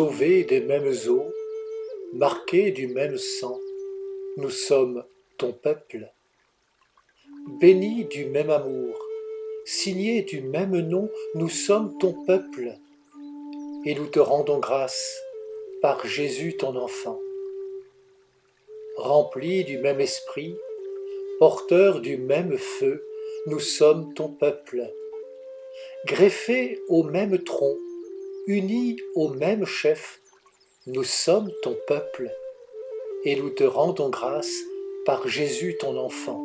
Sauvés des mêmes eaux, marqués du même sang, nous sommes ton peuple. Bénis du même amour, signés du même nom, nous sommes ton peuple. Et nous te rendons grâce par Jésus ton enfant. Remplis du même esprit, porteurs du même feu, nous sommes ton peuple. Greffés au même tronc, unis au même chef, nous sommes ton peuple, et nous te rendons grâce par Jésus ton enfant.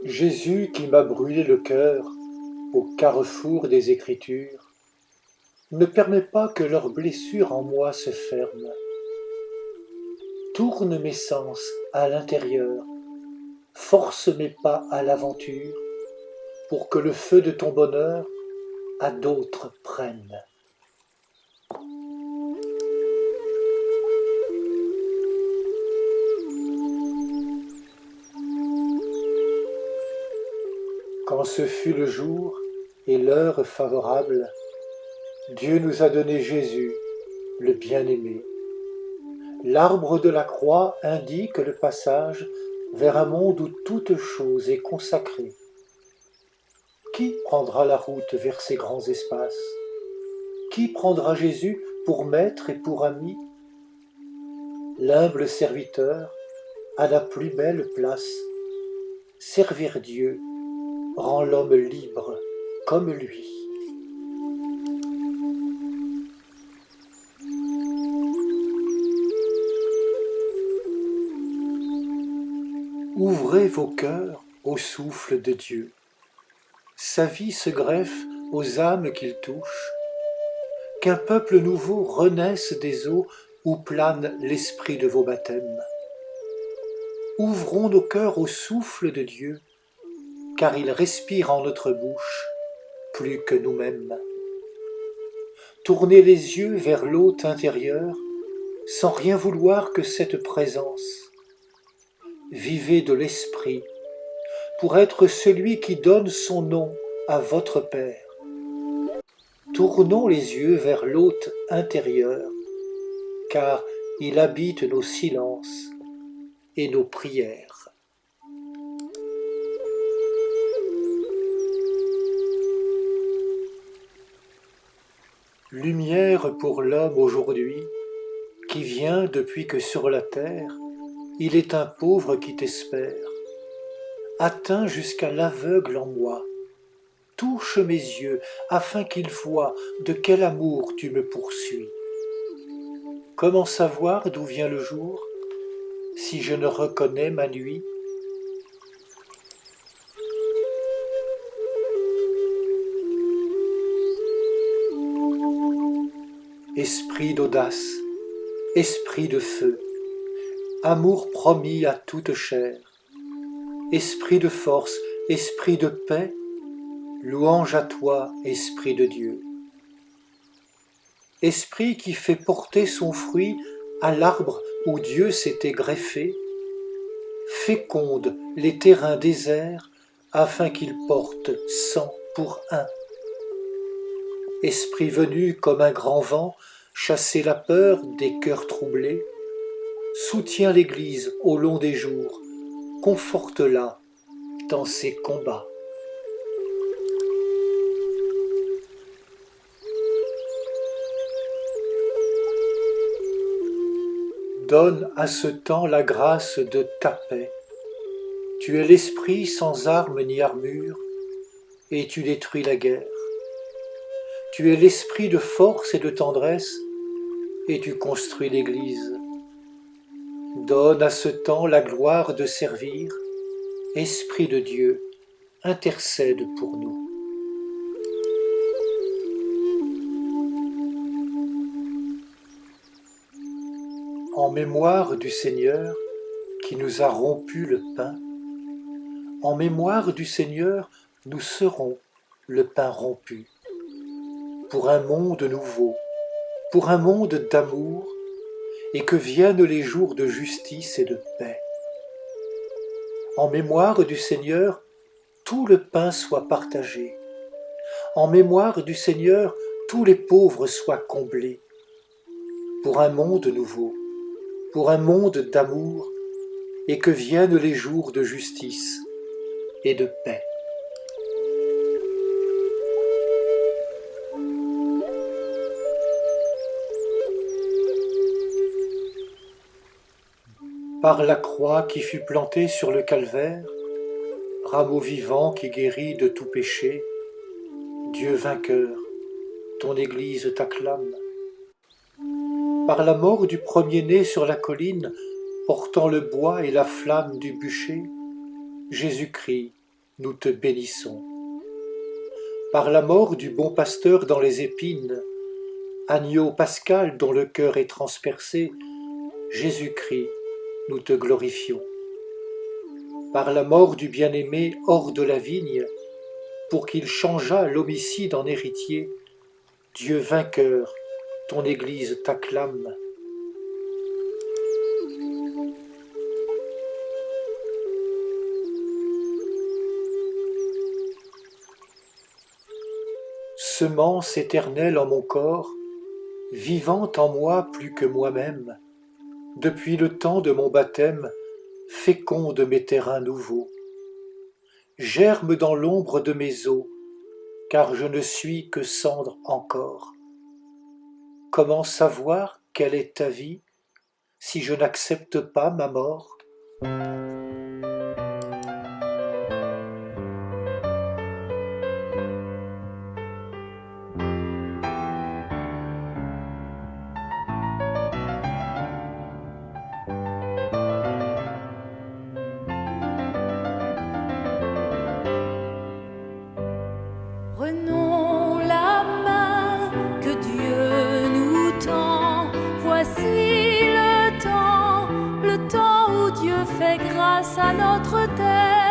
Jésus qui m'a brûlé le cœur au carrefour des Écritures, ne permets pas que leurs blessures en moi se ferment. Tourne mes sens à l'intérieur, force mes pas à l'aventure, pour que le feu de ton bonheur à d'autres prenne. Quand ce fut le jour et l'heure favorable, Dieu nous a donné Jésus, le bien-aimé. L'arbre de la croix indique le passage vers un monde où toute chose est consacrée. Qui prendra la route vers ces grands espaces? Qui prendra Jésus pour maître et pour ami? L'humble serviteur a la plus belle place. Servir Dieu rend l'homme libre comme lui. Ouvrez vos cœurs au souffle de Dieu. Sa vie se greffe aux âmes qu'il touche. Qu'un peuple nouveau renaisse des eaux où plane l'esprit de vos baptêmes. Ouvrons nos cœurs au souffle de Dieu, car il respire en notre bouche plus que nous-mêmes. Tournez les yeux vers l'hôte intérieur, sans rien vouloir que cette présence. Vivez de l'esprit, pour être celui qui donne son nom à votre Père. Tournons les yeux vers l'hôte intérieur, car il habite nos silences et nos prières. Lumière pour l'homme aujourd'hui, qui vient depuis que sur la terre, il est un pauvre qui t'espère. Atteins jusqu'à l'aveugle en moi, touche mes yeux afin qu'il voie de quel amour tu me poursuis. Comment savoir d'où vient le jour, si je ne reconnais ma nuit? Esprit d'audace, esprit de feu, amour promis à toute chair, esprit de force, esprit de paix, louange à toi, Esprit de Dieu. Esprit qui fait porter son fruit à l'arbre où Dieu s'était greffé, féconde les terrains déserts afin qu'il porte 100 pour 1. Esprit venu comme un grand vent chasser la peur des cœurs troublés, soutiens l'Église au long des jours, conforte-la dans ses combats. Donne à ce temps la grâce de ta paix. Tu es l'esprit sans armes ni armure, et tu détruis la guerre. Tu es l'esprit de force et de tendresse, et tu construis l'Église. Donne à ce temps la gloire de servir. Esprit de Dieu, intercède pour nous. En mémoire du Seigneur qui nous a rompu le pain, en mémoire du Seigneur, nous serons le pain rompu. Pour un monde nouveau, pour un monde d'amour, et que viennent les jours de justice et de paix. En mémoire du Seigneur, tout le pain soit partagé. En mémoire du Seigneur, tous les pauvres soient comblés. Pour un monde nouveau, pour un monde d'amour, et que viennent les jours de justice et de paix. Par la croix qui fut plantée sur le calvaire, rameau vivant qui guérit de tout péché, Dieu vainqueur, ton Église t'acclame. Par la mort du premier-né sur la colline, portant le bois et la flamme du bûcher, Jésus-Christ, nous te bénissons. Par la mort du bon pasteur dans les épines, agneau pascal dont le cœur est transpercé, Jésus-Christ, nous te glorifions. Par la mort du bien-aimé hors de la vigne, pour qu'il changeât l'homicide en héritier, Dieu vainqueur, ton Église t'acclame. Semence éternelle en mon corps, vivante en moi plus que moi-même, depuis le temps de mon baptême, féconde mes terrains nouveaux. Germe dans l'ombre de mes os, car je ne suis que cendre encore. Comment savoir quelle est ta vie si je n'accepte pas ma mort ? Prenons la main que Dieu nous tend. Voici le temps où Dieu fait grâce à notre terre.